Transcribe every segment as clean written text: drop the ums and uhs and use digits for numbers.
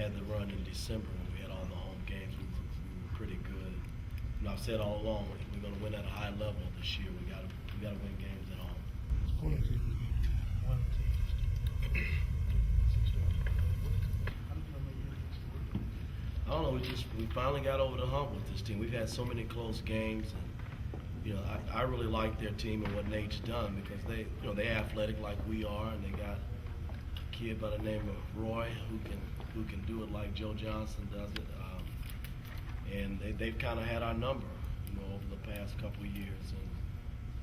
had the run in December when we had all the home games, we were pretty good. You know, I've said all along, if we're going to win at a high level this year, we got to win games at home. I don't know. We finally got over the hump with this team. We've had so many close games, and you know, I really like their team and what Nate's done because they're athletic like we are, and they got a kid by the name of Roy who can do it like Joe Johnson does it, and they've kind of had our number, you know, over the past couple of years, and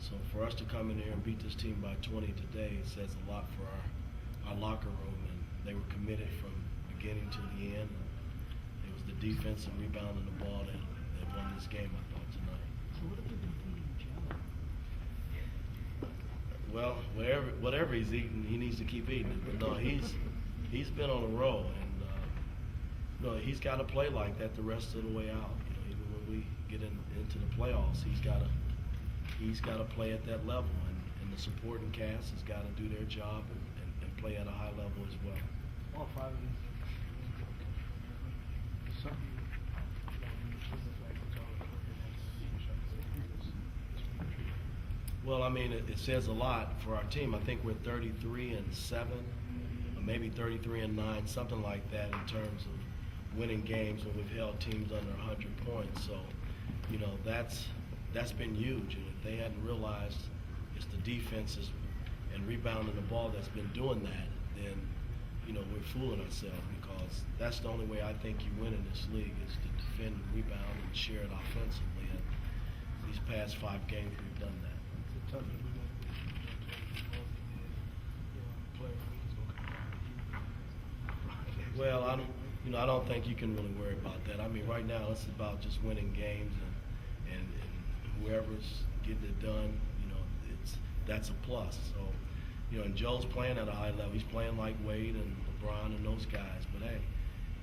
so for us to come in here and beat this team by 20 today says a lot for our locker room, and they were committed from beginning to the end. It was the defense and rebounding the ball that won this game, I thought, tonight. So what have you been feeding Joe? Well, whatever he's eating, he needs to keep eating it. But no, he's been on a roll, and no, he's got to play like that the rest of the way out. You know, even when we get into the playoffs, he's got to play at that level, and the supporting cast has got to do their job and play at a high level as well. All five of these. Well, I mean, it says a lot for our team. I think we're 33-7, or maybe 33-9, something like that in terms of winning games when we've held teams under 100 points. So, you know, that's been huge. And if they hadn't realized it's the defenses and rebounding the ball that's been doing that, then, you know, we're fooling ourselves because that's the only way I think you win in this league is to defend and rebound and share it offensively. And these past 5 games, we've done that. Well, I don't think you can really worry about that. I mean, right now it's about just winning games, and whoever's getting it done, you know, that's a plus. So, you know, and Joe's playing at a high level. He's playing like Wade and LeBron and those guys. But hey,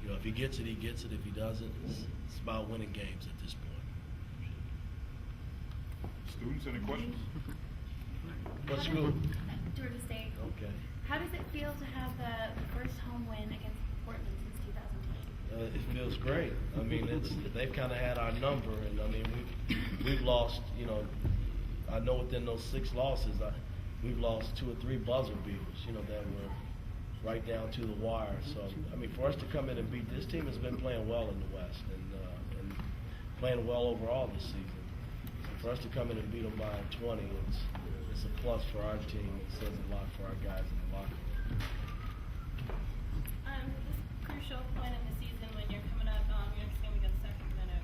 you know, if he gets it, he gets it. If he doesn't, it's about winning games at this point. Students, any questions? What school? Georgia State. Okay. How does it feel to have the first home win against Portland since 2010? It feels great. I mean, they've kind of had our number, and I mean we've lost. You know, I know within those 6 losses, we've lost 2 or 3 buzzer beaters. You know, that were right down to the wire. So I mean, for us to come in and beat this team has been playing well in the West and playing well overall this season. For us to come in and beat them by 20, it's a plus for our team. It says a lot for our guys in the locker room. This crucial point in the season when you're coming up, your next game against Sacramento,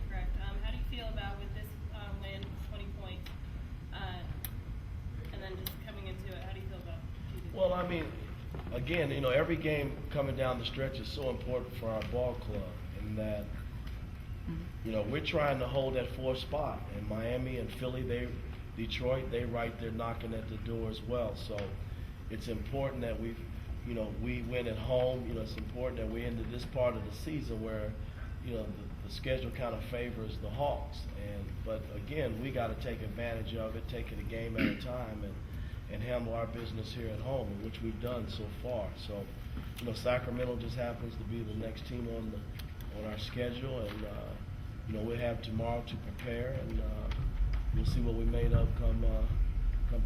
correct? How do you feel about with this win, 20 points, and then just coming into it? How do you feel about Tuesday? Well, I mean, again, you know, every game coming down the stretch is so important for our ball club, in that, you know, we're trying to hold that 4th spot, and Miami and Philly, Detroit, they right there knocking at the door as well. So it's important that we win at home. You know, it's important that we're into this part of the season where, you know, the schedule kind of favors the Hawks. But again, we got to take advantage of it, take it a game at a time, and handle our business here at home, which we've done so far. So, you know, Sacramento just happens to be the next team on our schedule, and you know, we'll have tomorrow to prepare, and we'll see what we made of come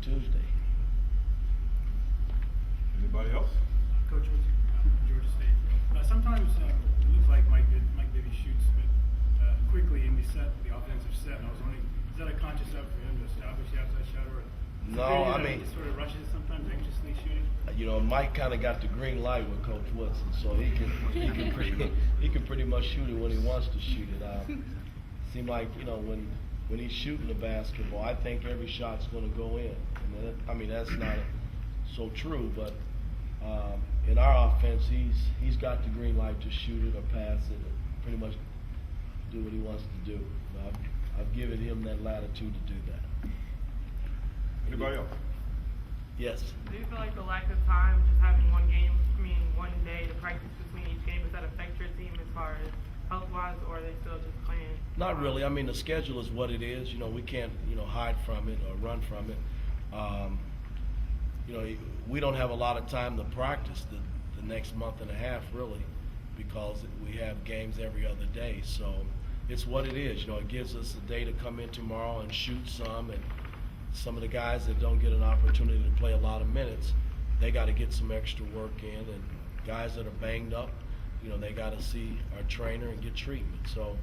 Tuesday. Anybody else? Coach Woodson, Georgia State. Sometimes it looks like Mike Bibby shoots, but quickly in the offensive set. And I was wondering, is that a conscious effort for him to establish the outside shot, or no? I mean, he sort of rushes sometimes, anxiously shooting. You know, Mike kind of got the green light with Coach Woodson, so he can pretty much shoot it when he wants to shoot it. Seemed like, you know, when he's shooting the basketball, I think every shot's going to go in. And I mean, that's not so true, but in our offense, he's got the green light to shoot it or pass it, and pretty much do what he wants to do. I've given him that latitude to do that. Anybody else? Yes. Do you feel like the lack of time, just having one day to practice between each game, does that affect your team as far as health-wise, or are they still just playing? Not really. I mean, the schedule is what it is. You know, we can't, you know, hide from it or run from it. You know, we don't have a lot of time to practice the next month and a half, really, because we have games every other day. So it's what it is. It gives us a day to come in tomorrow and shoot some, and some of the guys that don't get an opportunity to play a lot of minutes, they got to get some extra work in, and guys that are banged up, they got to see our trainer and get treatment. So,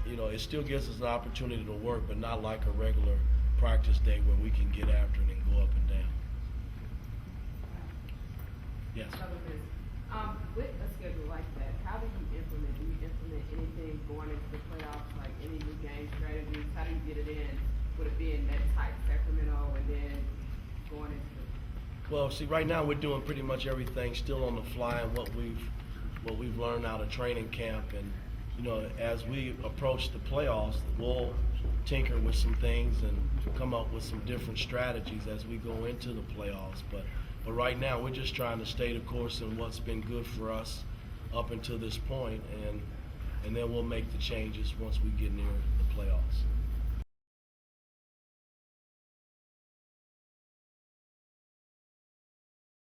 it still gives us an opportunity to work, but not like a regular practice day where we can get after it and go up and down. Yes. With a schedule like that, how do you implement? Do you implement anything going into the playoffs, like any new game strategies? How do you get it in? Would it be in that tight Sacramento and then going into the... Well, see, right now we're doing pretty much everything still on the fly and what we've learned out of training camp. And as we approach the playoffs, we'll tinker with some things and come up with some different strategies as we go into the playoffs. But right now we're just trying to stay the course in what's been good for us up until this point, and then we'll make the changes once we get near the playoffs.